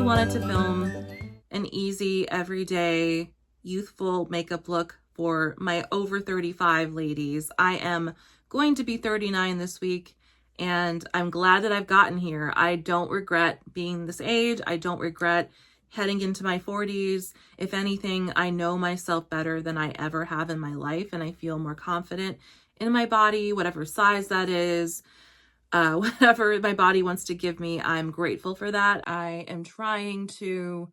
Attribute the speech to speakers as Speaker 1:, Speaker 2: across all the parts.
Speaker 1: wanted to film an easy, everyday, youthful makeup look for my over 35 ladies. I am going to be 39 this week, and I'm glad that I've gotten here. I don't regret being this age. I don't regret heading into my 40s. If anything, I know myself better than I ever have in my life, and I feel more confident in my body, whatever size that is. Whatever my body wants to give me, I'm grateful for that. I am trying to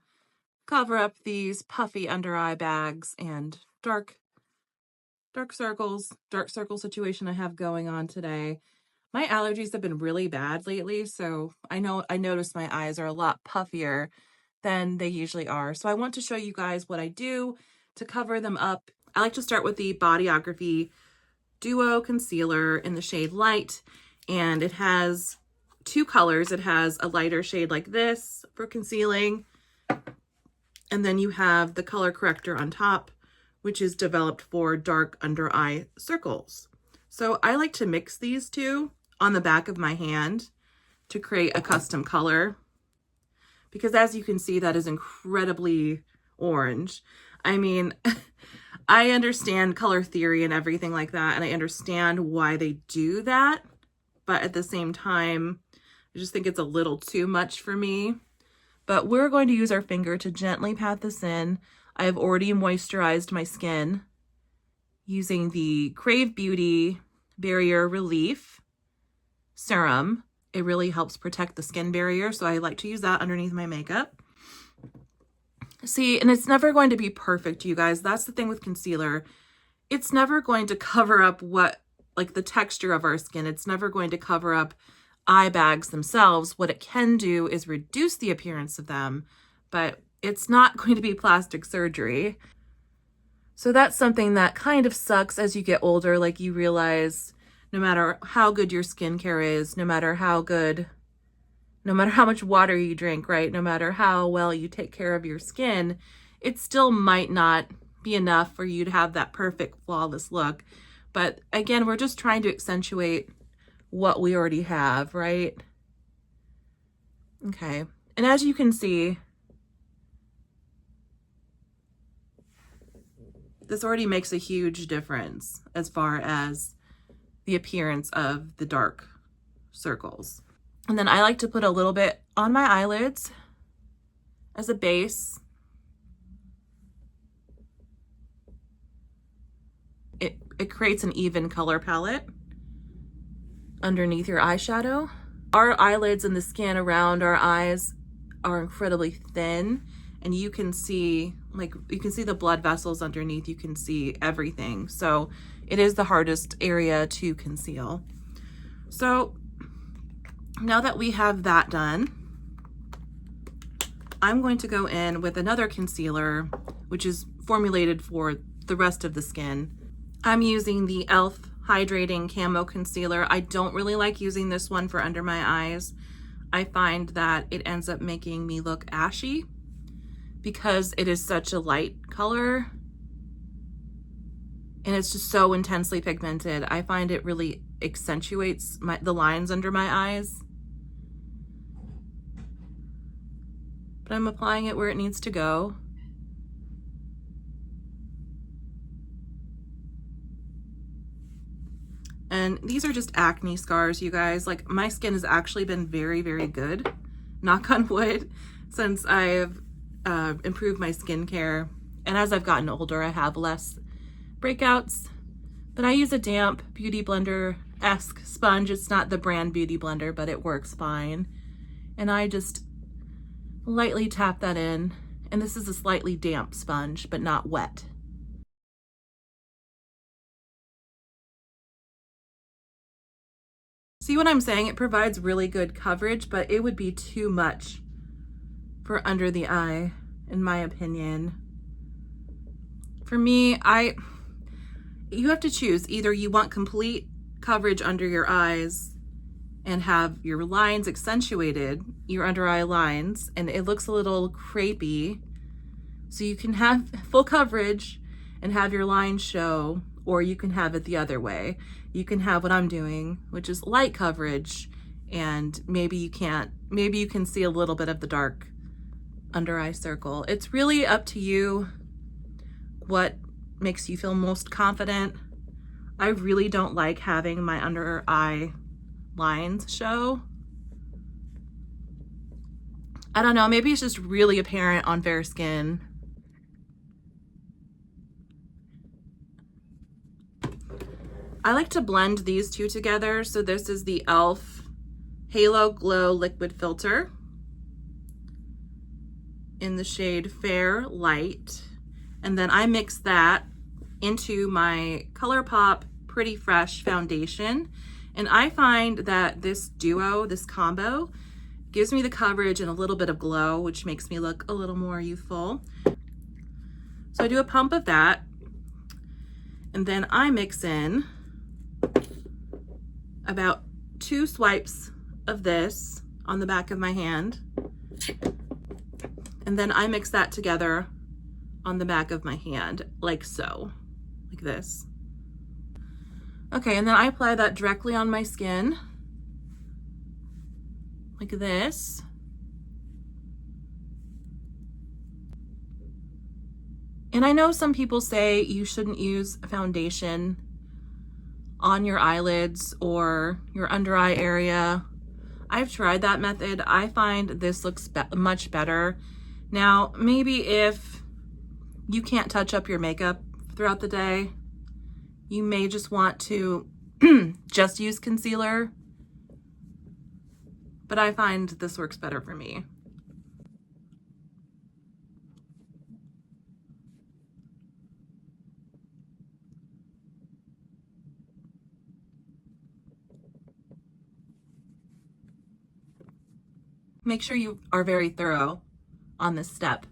Speaker 1: cover up these puffy under eye bags and dark circle situation I have going on today. My allergies have been really bad lately, so I noticed my eyes are a lot puffier than they usually are. So I want to show you guys what I do to cover them up. I like to start with the Bodyography Duo Concealer in the shade Light. And it has two colors. It has a lighter shade like this for concealing. And then you have the color corrector on top, which is developed for dark under eye circles. So I like to mix these two on the back of my hand to create a custom color, because as you can see, that is incredibly orange. I mean, I understand color theory and everything like that, and I understand why they do that. But at the same time, I just think it's a little too much for me. But we're going to use our finger to gently pat this in. I have already moisturized my skin using the Crave Beauty Barrier Relief Serum. It really helps protect the skin barrier, so I like to use that underneath my makeup. See, and it's never going to be perfect, you guys. That's the thing with concealer. It's never going to cover up like the texture of our skin. It's never going to cover up eye bags themselves. What it can do is reduce the appearance of them, but it's not going to be plastic surgery. So that's something that kind of sucks as you get older. Like, you realize no matter how good your skincare is, no matter how much water you drink, right? No matter how well you take care of your skin, it still might not be enough for you to have that perfect, flawless look. But again, we're just trying to accentuate what we already have, right? Okay. And as you can see, this already makes a huge difference as far as the appearance of the dark circles. And then I like to put a little bit on my eyelids as a base. It creates an even color palette underneath your eyeshadow. Our eyelids and the skin around our eyes are incredibly thin, and you can see the blood vessels underneath. You can see everything. So it is the hardest area to conceal. So now that we have that done, I'm going to go in with another concealer, which is formulated for the rest of the skin. I'm using the e.l.f. Hydrating Camo Concealer. I don't really like using this one for under my eyes. I find that it ends up making me look ashy because it is such a light color and it's just so intensely pigmented. I find it really accentuates the lines under my eyes. But I'm applying it where it needs to go. And these are just acne scars, you guys. Like, my skin has actually been very, very good, knock on wood, since I've improved my skincare. And as I've gotten older, I have less breakouts. But I use a damp Beauty Blender-esque sponge. It's not the brand Beauty Blender, but it works fine. And I just lightly tap that in. And this is a slightly damp sponge, but not wet. See what I'm saying? It provides really good coverage, but it would be too much for under the eye, in my opinion. For me, you have to choose. Either you want complete coverage under your eyes and have your lines accentuated, your under eye lines, and it looks a little crepey, so you can have full coverage and have your lines show, or you can have it the other way. You can have what I'm doing, which is light coverage, and maybe you can see a little bit of the dark under eye circle. It's really up to you what makes you feel most confident. I really don't like having my under eye lines show. I don't know, maybe it's just really apparent on fair skin. I like to blend these two together. So this is the e.l.f. Halo Glow Liquid Filter in the shade Fair Light. And then I mix that into my ColourPop Pretty Fresh foundation. And I find that this duo, this combo, gives me the coverage and a little bit of glow, which makes me look a little more youthful. So I do a pump of that, and then I mix in about 2 swipes of this on the back of my hand. And then I mix that together on the back of my hand, like so, like this. Okay, and then I apply that directly on my skin, like this. And I know some people say you shouldn't use foundation on your eyelids or your under eye area. I've tried that method. I find this looks much better. Now, maybe if you can't touch up your makeup throughout the day, you may just want to just use concealer, but I find this works better for me. Make sure you are very thorough on this step,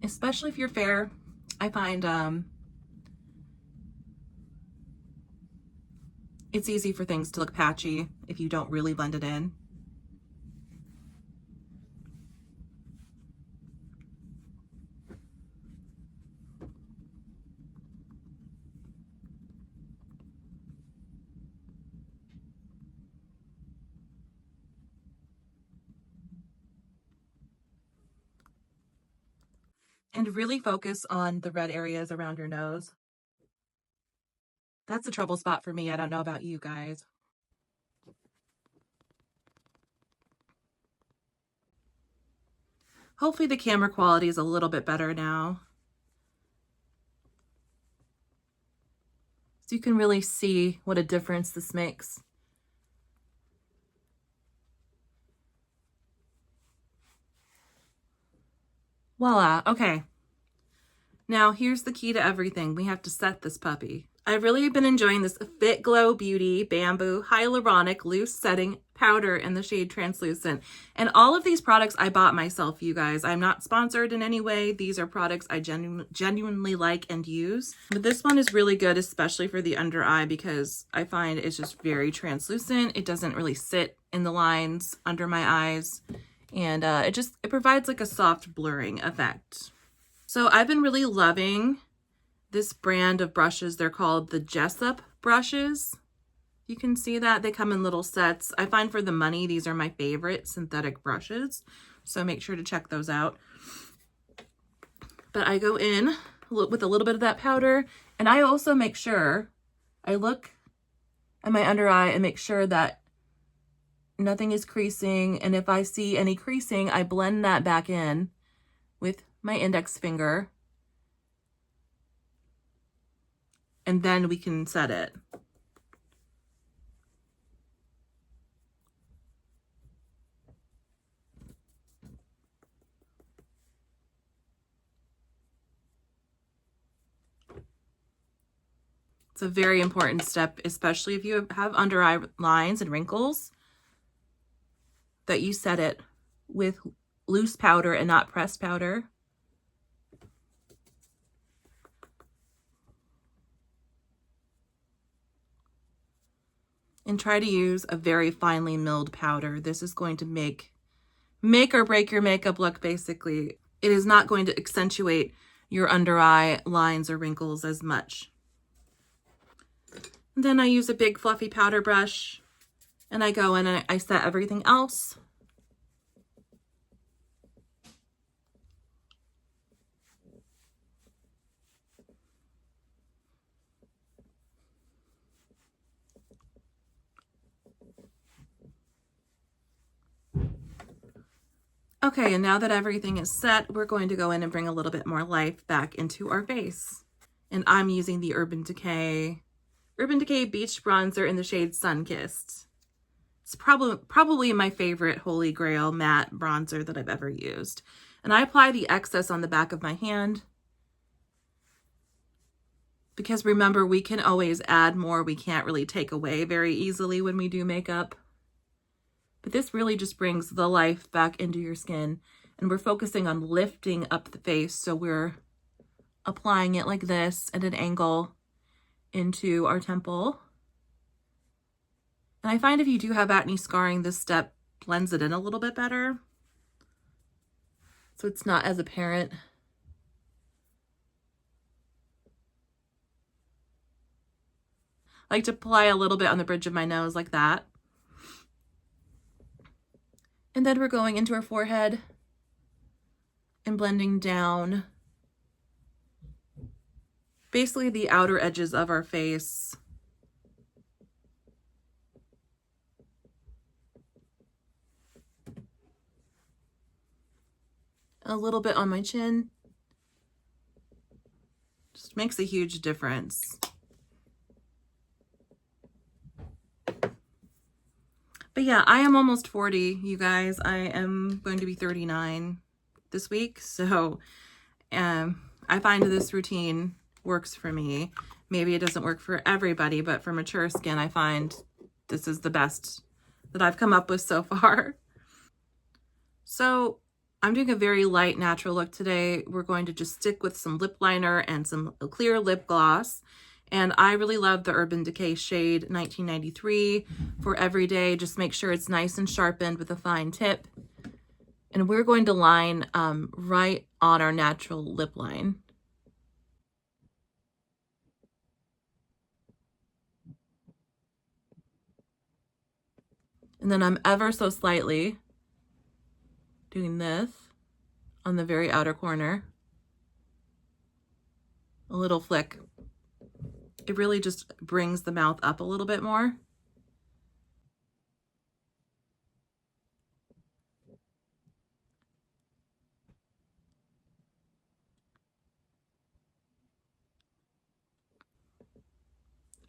Speaker 1: especially if you're fair. I find it's easy for things to look patchy if you don't really blend it in. And really focus on the red areas around your nose. That's a trouble spot for me. I don't know about you guys. Hopefully the camera quality is a little bit better now, so you can really see what a difference this makes. Voila, okay. Now here's the key to everything. We have to set this puppy. I've really been enjoying this Fit Glow Beauty Bamboo Hyaluronic Loose Setting Powder in the shade Translucent. And all of these products I bought myself, you guys. I'm not sponsored in any way. These are products I genuinely like and use. But this one is really good, especially for the under eye, because I find it's just very translucent. It doesn't really sit in the lines under my eyes. And it provides like a soft blurring effect. So I've been really loving this brand of brushes. They're called the Jessup brushes. You can see that they come in little sets. I find for the money, these are my favorite synthetic brushes. So make sure to check those out. But I go in with a little bit of that powder, and I also make sure I look at my under eye and make sure that nothing is creasing. And if I see any creasing, I blend that back in with my index finger. And then we can set it. It's a very important step, especially if you have under eye lines and wrinkles, that you set it with loose powder and not pressed powder. And try to use a very finely milled powder. This is going to make or break your makeup look, basically. It is not going to accentuate your under eye lines or wrinkles as much. And then I use a big fluffy powder brush, and I go in and I set everything else. Okay, and now that everything is set, we're going to go in and bring a little bit more life back into our face. And I'm using the Urban Decay Beach Bronzer in the shade Sun-Kissed. It's probably my favorite Holy Grail matte bronzer that I've ever used. And I apply the excess on the back of my hand, because remember, we can always add more. We can't really take away very easily when we do makeup. But this really just brings the life back into your skin. And we're focusing on lifting up the face. So we're applying it like this at an angle into our temple. And I find if you do have acne scarring, this step blends it in a little bit better, so it's not as apparent. I like to apply a little bit on the bridge of my nose like that. And then we're going into our forehead and blending down basically the outer edges of our face. A little bit on my chin. Just makes a huge difference. But yeah, I am almost 40, you guys. I am going to be 39 this week. So I find this routine works for me. Maybe it doesn't work for everybody, but for mature skin, I find this is the best that I've come up with so far. So I'm doing a very light natural look today. We're going to just stick with some lip liner and some clear lip gloss. And I really love the Urban Decay shade 1993 for everyday. Just make sure it's nice and sharpened with a fine tip. And we're going to line right on our natural lip line. And then I'm ever so slightly doing this on the very outer corner. A little flick. It really just brings the mouth up a little bit more.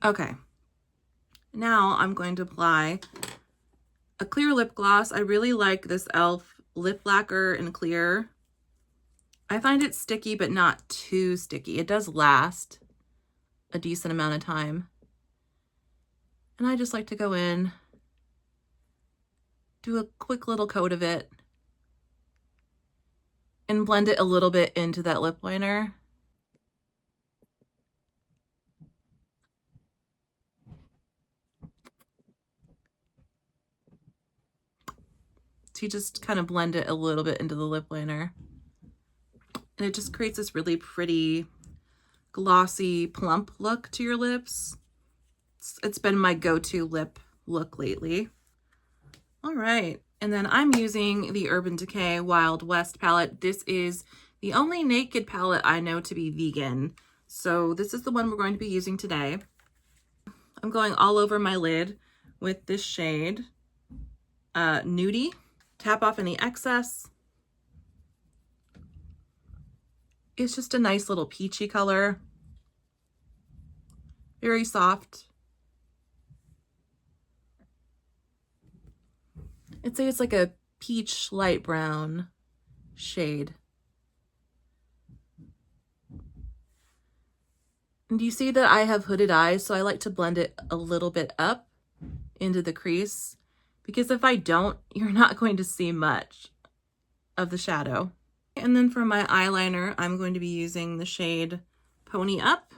Speaker 1: Okay. Now I'm going to apply a clear lip gloss. I really like this e.l.f. lip lacquer in clear. I find it sticky, but not too sticky. It does last a decent amount of time. And I just like to go in, do a quick little coat of it, and blend it a little bit into that lip liner. So you just kind of blend it a little bit into the lip liner. And it just creates this really pretty, glossy, plump look to your lips. It's been my go-to lip look lately. All right. And then I'm using the Urban Decay Wild West palette. This is the only naked palette I know to be vegan. So this is the one we're going to be using today. I'm going all over my lid with this shade, Nudie. Tap off any excess. It's just a nice little peachy color. Very soft. I'd say it's like a peach light brown shade. And you see that I have hooded eyes, so I like to blend it a little bit up into the crease, because if I don't, you're not going to see much of the shadow. And then for my eyeliner, I'm going to be using the shade Pony Up,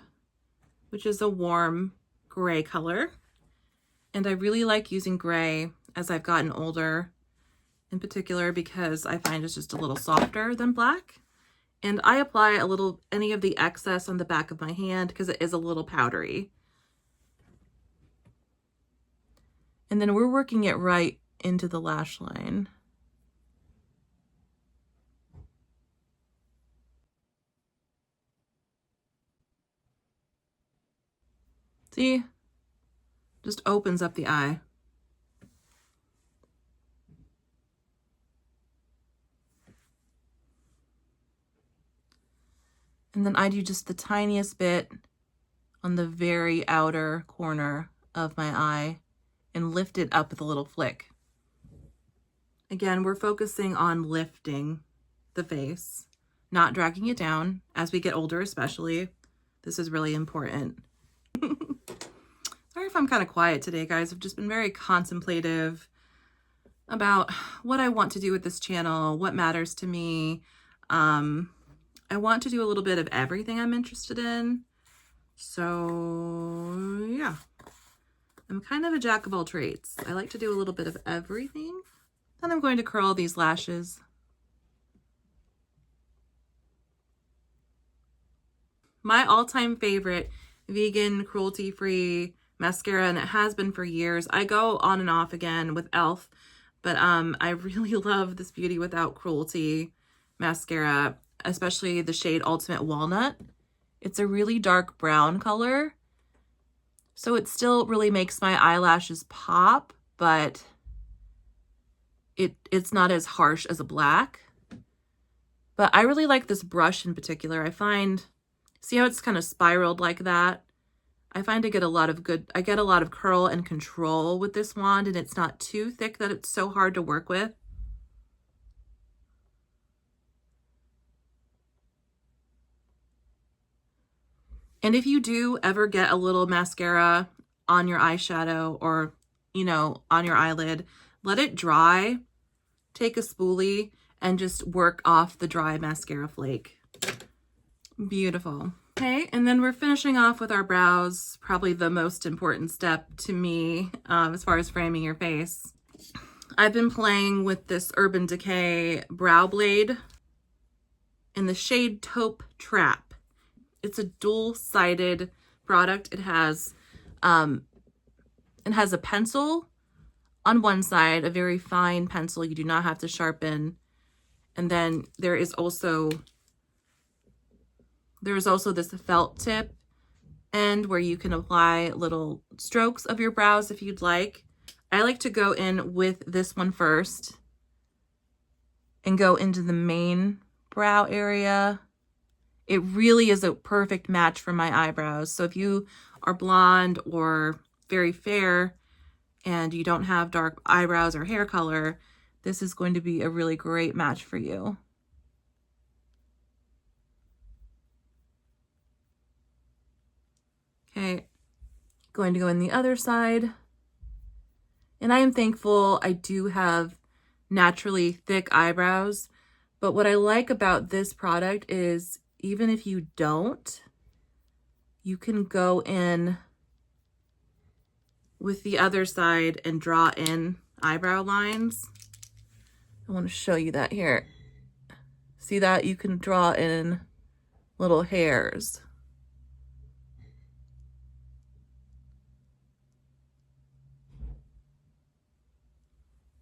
Speaker 1: which is a warm gray color. And I really like using gray as I've gotten older, in particular because I find it's just a little softer than black. And I apply a little, any of the excess on the back of my hand because it is a little powdery. And then we're working it right into the lash line. See? Just opens up the eye. And then I do just the tiniest bit on the very outer corner of my eye and lift it up with a little flick. Again, we're focusing on lifting the face, not dragging it down. As we get older especially, this is really important. Sorry if I'm kind of quiet today, guys. I've just been very contemplative about what I want to do with this channel, what matters to me. I want to do a little bit of everything I'm interested in. So yeah, I'm kind of a jack of all trades. I like to do a little bit of everything. Then I'm going to curl these lashes. My all-time favorite vegan, cruelty-free mascara, and it has been for years. I go on and off again with e.l.f., but I really love this Beauty Without Cruelty mascara, especially the shade Ultimate Walnut. It's a really dark brown color, so it still really makes my eyelashes pop, but it's not as harsh as a black. But I really like this brush in particular. I find, see how it's kind of spiraled like that? I find I get a lot of curl and control with this wand, and it's not too thick that it's so hard to work with. And if you do ever get a little mascara on your eyeshadow or, you know, on your eyelid, let it dry, take a spoolie, and just work off the dry mascara flake. Beautiful. Okay, and then we're finishing off with our brows, probably the most important step to me as far as framing your face. I've been playing with this Urban Decay brow blade in the shade Taupe Trap. It's a dual-sided product. It has a pencil on one side, a very fine pencil you do not have to sharpen. And then there is also this felt tip end where you can apply little strokes of your brows if you'd like. I like to go in with this one first and go into the main brow area. It really is a perfect match for my eyebrows. So if you are blonde or very fair and you don't have dark eyebrows or hair color, this is going to be a really great match for you. Okay, going to go in the other side. And I am thankful I do have naturally thick eyebrows, but what I like about this product is even if you don't, you can go in with the other side and draw in eyebrow lines. I want to show you that here. See that? You can draw in little hairs.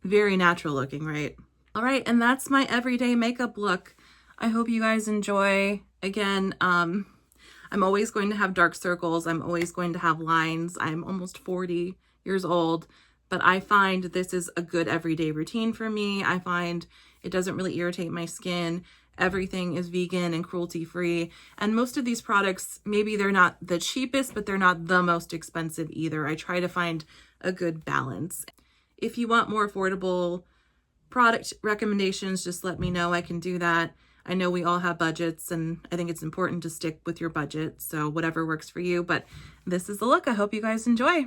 Speaker 1: Very natural looking, right? All right, and that's my everyday makeup look. I hope you guys enjoy. Again, I'm always going to have dark circles. I'm always going to have lines. I'm almost 40 years old, but I find this is a good everyday routine for me. I find it doesn't really irritate my skin. Everything is vegan and cruelty-free. And most of these products, maybe they're not the cheapest, but they're not the most expensive either. I try to find a good balance. If you want more affordable product recommendations, just let me know. I can do that. I know we all have budgets, and I think it's important to stick with your budget. So whatever works for you, but this is the look. I hope you guys enjoy.